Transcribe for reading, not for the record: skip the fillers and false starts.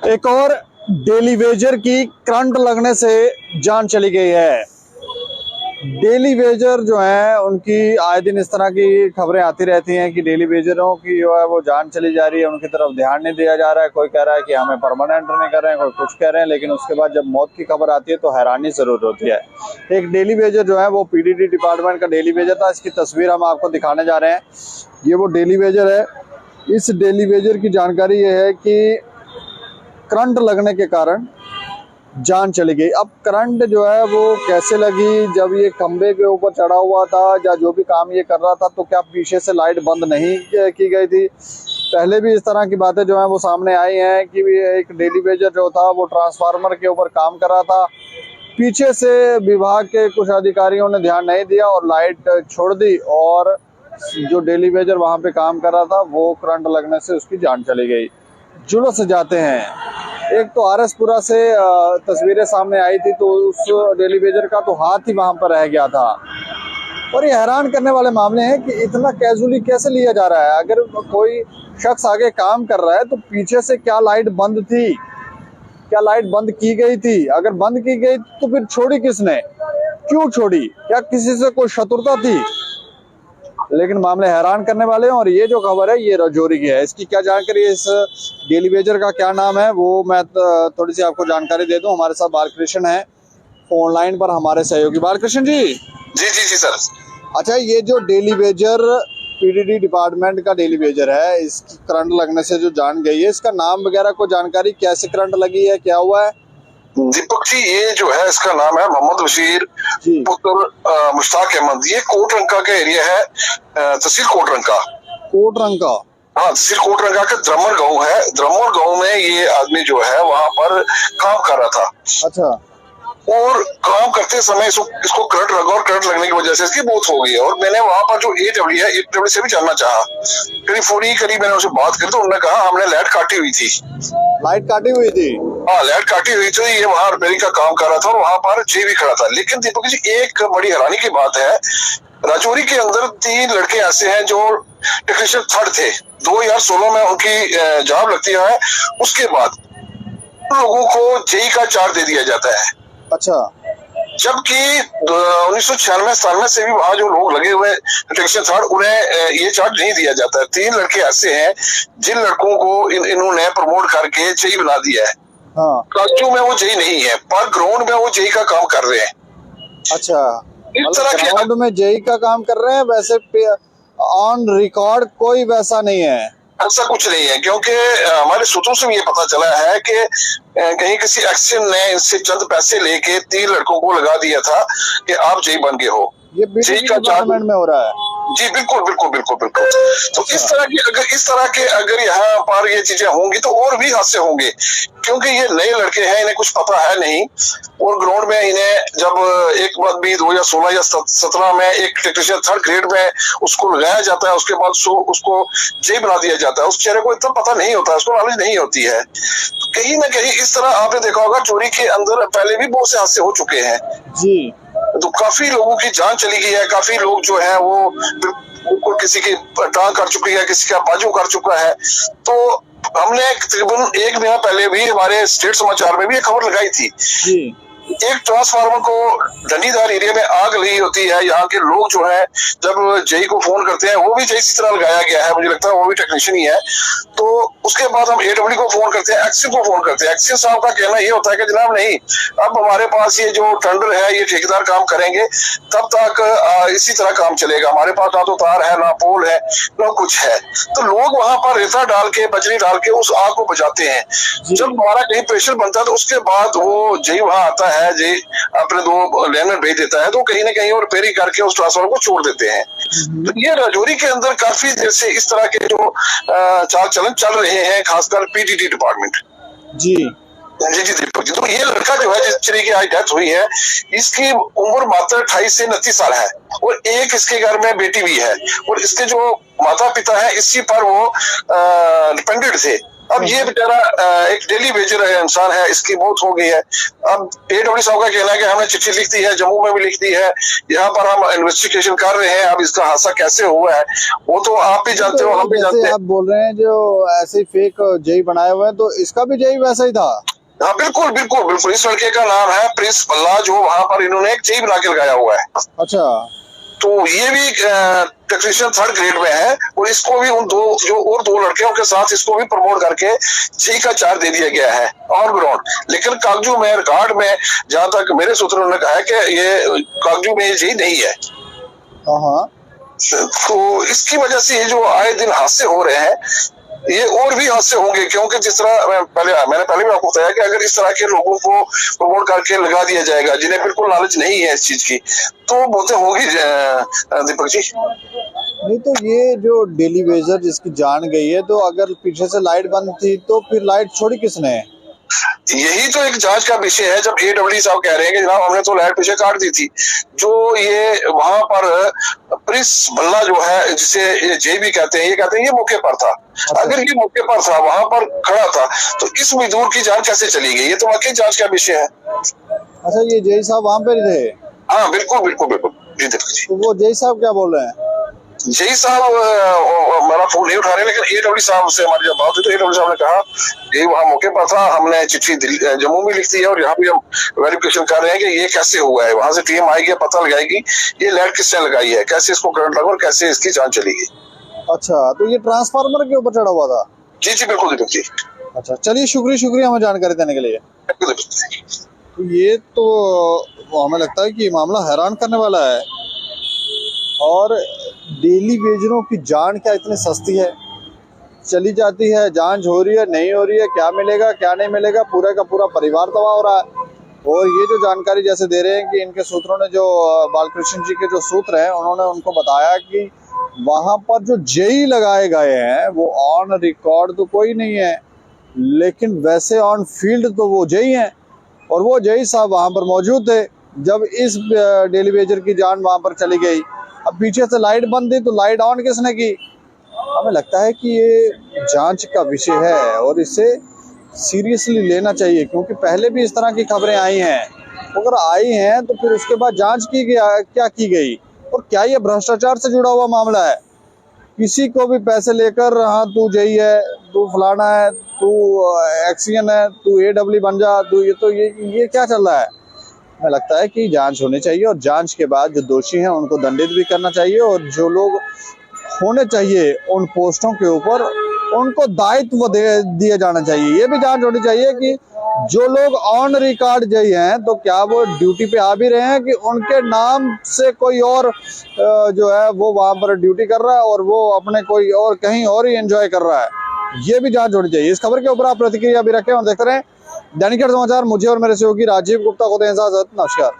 एक और daily Vaser की करंट लगने से जान चली गई है। डेली वेजर जो है उनकी आए दिन इस तरह की खबरें आती रहती हैं कि डेली वेजरों की जो है वो जान चली जा रही है, उनकी तरफ ध्यान नहीं दिया जा रहा है। कोई कह रहा है कि हमें परमानेंट नहीं कर रहे हैं, कोई कुछ कह रहे हैं, लेकिन उसके बाद जब मौत की खबर आती है तो हैरानी जरूर होती है। एक डेली वेजर जो है वो पीडीडी डिपार्टमेंट का डेली वेजर था। इसकी तस्वीर हम आपको दिखाने जा रहे हैं। ये वो डेली वेजर है। इस डेली वेजर की जानकारी ये है कि करंट लगने के कारण जान चली गई। अब करंट जो है वो कैसे लगी, जब ये खंबे के ऊपर चढ़ा हुआ था या जो भी काम ये कर रहा था, तो क्या पीछे से लाइट बंद नहीं की गई थी? पहले भी इस तरह की बातें जो है वो सामने आई हैं कि एक डेली वेजर जो था वो ट्रांसफार्मर के ऊपर काम कर रहा था, पीछे से विभाग के कुछ अधिकारियों ने ध्यान नहीं दिया और लाइट छोड़ दी, और जो डेली वेजर वहां पे काम कर रहा था वो करंट लगने से उसकी जान चली गई। जुलूस जाते हैं। एक तो आरएसपुरा से तस्वीरें सामने आई थी, तो उस डेली वेजर का तो हाथ ही वहां पर रह गया था। और ये हैरान करने वाले मामले हैं कि इतना कैजुअली कैसे लिया जा रहा है। अगर कोई शख्स आगे काम कर रहा है तो पीछे से क्या लाइट बंद थी, क्या लाइट बंद की गई थी? अगर बंद की गई तो फिर छोड़ी किसने, क्यों छोड़ी? क्या किसी से कोई शत्रुता थी? लेकिन मामले हैरान करने वाले हैं। और ये जो खबर है ये राजौरी की है। इसकी क्या जानकारी है, इस डेली वेजर का क्या नाम है, वो मैं थोड़ी सी आपको जानकारी दे दूं। हमारे साथ बालकृष्ण है ऑनलाइन पर, हमारे सहयोगी। बालकृष्ण जी। जी जी जी सर। अच्छा, ये जो डेली वेजर पीडीडी डिपार्टमेंट का डेली वेजर है, इसकी करंट लगने से जो जान गई है, इसका नाम वगैरह को जानकारी, कैसे करंट लगी है, क्या हुआ है? दीपक जी, ये जो है इसका नाम है मोहम्मद बशीर पुत्र मुश्ताक अहमद। ये कोटरंका का एरिया है, तहसील कोटरंका। कोटरंका? हाँ, तहसील कोटरंका का द्रमर गांव है। द्रमर गांव में ये आदमी जो है वहां पर काम कर रहा था। अच्छा। और काम करते समय इसको करंट लगा, और करंट लगने की वजह से इसकी मौत हो गई है। और मैंने वहां पर जो एडब्ल्यू है, एडब्ल्यू से भी जानना चाहा। करीब मैंने उनसे बात करी तो उन्होंने कहा हमने लाइट काटी हुई थी। लाइट काटी हुई थी? हाँ, लाइट काटी हुई थी। ये वहां रिपेयरिंग का काम कर रहा था और वहां पर जे भी खड़ा था। लेकिन दीपक जी, एक बड़ी हैरानी की बात है, राजौरी के अंदर 3 लड़के ऐसे हैं जो टेक्नीशियन थर्ड थे। 2016 में उनकी जॉब लगती है। उसके बाद लोगों को जेई का चार्ज दे दिया जाता है। अच्छा। जबकि 1996-97 से भी वहां जो लोग लगे हुए टेक्नीशियन थर्ड, उन्हें ये चार्ज नहीं दिया जाता है। 3 लड़के ऐसे हैं जिन लड़कों को इन्होंने प्रमोट करके जेई बना दिया है। हाँ। में वो जेई नहीं है, पर ग्राउंड में वो जेई का काम कर रहे हैं। अच्छा, इस तरह के ग्राउंड में जेई का काम कर रहे हैं, वैसे ऑन रिकॉर्ड कोई वैसा नहीं है? ऐसा कुछ नहीं है, क्योंकि हमारे सूत्रों से भी ये पता चला है कि कहीं किसी एक्शन ने इनसे चंद पैसे लेके 3 लड़कों को लगा दिया था कि आप जेई बन गए हो। ये बीडीडी डिपार्टमेंट में हो रहा है? जी बिल्कुल बिल्कुल बिल्कुल बिल्कुल। तो इस तरह के अगर यहाँ पर ये चीजें होंगी तो और भी हादसे होंगे, क्योंकि ये नए लड़के हैं, इन्हें कुछ पता है नहीं। और ग्राउंड में इन्हें जब एक बार भी 2016 या 17 में एक टेक्नीशियन थर्ड ग्रेड में उसको लगाया जाता है, उसके बाद उसको जेई बना दिया जाता है। उस चेहरे को इतना पता नहीं होता है, उसको नॉलेज नहीं होती है। तो कहीं ना कहीं इस तरह आपने देखा होगा, चोरी के अंदर पहले भी बहुत से हादसे हो चुके हैं जी। तो काफी लोगों की जान चली गई है। काफी लोग जो है वो किसी की टांग कर चुकी है, किसी का बाजू कर चुका है। तो हमने तकरीबन 1 महीना पहले भी हमारे स्टेट समाचार में भी एक खबर लगाई थी। जी। एक ट्रांसफार्मर को डंडीदार एरिया में आग लगी होती है। यहाँ के लोग जो है जब जेई को फोन करते हैं, वो भी जेई की तरह लगाया गया है, मुझे लगता है वो भी टेक्नीशियन ही है। तो उसके बाद हम एडब्ल्यू को फोन करते हैं, एक्सी को फोन करते हैं। एक्सी साहब का कहना ये होता है कि जनाब नहीं, अब हमारे पास ये जो टेंडर है, ये ठेकेदार काम करेंगे, तब तक इसी तरह काम चलेगा। हमारे पास ना तो तार है, ना पोल है, ना कुछ है। तो लोग वहां पर रेता डाल के, बजरी डाल के उस आग को बुझाते हैं। जब हमारा कहीं प्रेशर बनता है तो उसके बाद वो जेई वहां आता है, जी अपने 2 लाइनर भेज देता है, तो कहीं ना कहीं और रिपेयरिंग करके उस ट्रांसफार्मर को छोड़ देते हैं। तो ये राजौरी के अंदर काफी देर से इस तरह के जो चाल चलन चल रहे हैं, खासकर पीडीडी डिपार्टमेंट। जी जी जी दीपक जी। तो ये लड़का जो है जिस तरीके आज डेथ हुई है, इसकी उम्र मात्र 28 से 29 साल है, और एक इसके घर में बेटी भी है। और इसके जो माता पिता है, इसी पर वो डिपेंडेंट थे। अब ये बेचारा एक डेली वेजर है, इंसान है, इसकी मौत हो गई है। अब AWD साहब का कहना है कि हमने चिट्ठी लिख दी है, जम्मू में भी लिख दी है, यहाँ पर हम इन्वेस्टिगेशन कर रहे हैं। अब इसका हादसा कैसे हुआ है वो तो आप भी जानते हो, हम भी जानते हैं। आप बोल रहे हैं जो ऐसे फेक जेई बनाए हुए हैं, तो इसका भी जेई वैसा ही था। हाँ बिल्कुल बिल्कुल बिल्कुल। इस लड़के का नाम है प्रिंस भल्ला, जो वहां पर इन्होंने एक जेई बना के लगाया हुआ है। अच्छा, तो ये भी टेक्नीशियन 3rd ग्रेड में है, और इसको भी उन दो लड़कियों के साथ इसको भी प्रमोट करके जेई का चार्ज दे दिया गया है ऑन ग्राउंड। लेकिन कागजू में, रिकॉर्ड में, जहां तक मेरे सूत्रों ने कहा है कि ये कागजू में ये जेई नहीं है। हाँ, तो इसकी वजह से ये जो आए दिन हादसे हो रहे हैं, ये और भी हादसे होंगे, क्योंकि जिस तरह मैंने पहले भी आपको बताया कि अगर इस तरह के लोगों को प्रमोट करके लगा दिया जाएगा जिन्हें बिल्कुल नॉलेज नहीं है इस चीज की, तो मौतें होगी दीपक जी। नहीं तो ये जो डेली वेजर जिसकी जान गई है, तो अगर पीछे से लाइट बंद थी तो फिर लाइट छोड़ी किसने? यही तो एक जांच का विषय है। जब AWD साहब कह रहे हैं कि जनाब हमने तो लाइट पीछे काट दी थी, जो ये वहां पर प्रिंस भल्ला जो है, जिसे जेई भी कहते हैं, ये कहते हैं ये मौके पर था। अगर ये मौके पर था, वहां पर खड़ा था, तो इस मजदूर की जान कैसे चली गई? ये तो वाकई जांच का विषय है। अच्छा, ये जेई साहब वहां पर थे? हाँ बिल्कुल बिल्कुल बिल्कुल जी दीपक जी। तो वो जेई साहब क्या बोल रहे हैं? जेई साहब मेरा फोन नहीं उठा रहे, लेकिन AWD साहब से हमारी जब बात हुई तो AWD साहब ने कहा ये वहां मौके पर था, हमने चिट्ठी जम्मू में लिख दी है, और यहाँ भी हम वेरिफिकेशन कर रहे हैं कि ये कैसे हुआ है। वहां से टीम आएगी, पता लगाएगी ये लाइट किसने लगाई है, कैसे इसको करंट लगा और कैसे इसकी जान चलेगी। अच्छा, तो ये ट्रांसफार्मर के ऊपर चढ़ा हुआ था? जी जी बिल्कुल दीपक जी। अच्छा, चलिए, शुक्रिया हमें जानकारी देने के लिए। तो ये तो हमें लगता है कि मामला हैरान करने वाला है। और डेली वेजरों की जान क्या इतनी सस्ती है? चली जाती है, जांच हो रही है, नहीं हो रही है, क्या मिलेगा क्या नहीं मिलेगा, पूरा का पूरा परिवार तबाह हो रहा है। और ये जो जानकारी जैसे दे रहे हैं कि इनके सूत्रों ने, जो बालकृष्ण जी के जो सूत्र हैं, उन्होंने उनको बताया कि वहां पर जो जेई लगाए गए हैं वो ऑन रिकॉर्ड तो कोई नहीं है, लेकिन वैसे ऑन फील्ड तो वो जेई हैं। और वो जेई साहब वहां पर मौजूद थे जब इस डेली वेजर की जान वहां पर चली गई। अब पीछे से लाइट बंद थी तो लाइट ऑन किसने की? हमें लगता है कि ये जांच का विषय है और इसे सीरियसली लेना चाहिए, क्योंकि पहले भी इस तरह की खबरें आई हैं। अगर आई हैं तो फिर उसके बाद जांच की गया क्या की गई, और क्या ये भ्रष्टाचार से जुड़ा हुआ मामला है? किसी को भी पैसे लेकर, हाँ तू जेई है, तू फलाना है, तू एक्सियन है, तू AWD बन जा, तू ये क्या चल रहा है? हमें लगता है कि जांच होनी चाहिए, और जांच के बाद जो दोषी हैं उनको दंडित भी करना चाहिए, और जो लोग होने चाहिए उन पोस्टों के ऊपर उनको दायित्व दिए जाना चाहिए। ये भी जांच होनी चाहिए कि जो लोग ऑन रिकॉर्ड जेई हैं, तो क्या वो ड्यूटी पे आ भी रहे हैं कि उनके नाम से कोई और जो है वो वहां पर ड्यूटी कर रहा है और वो अपने कोई और कहीं और ही एंजॉय कर रहा है। ये भी जांच होनी चाहिए। इस खबर के ऊपर आप प्रतिक्रिया भी रखें और देखते रहें दैनिक समाचार। मुझे और मेरे सहयोगी राजीव गुप्ता को दें इजाजत। नमस्कार।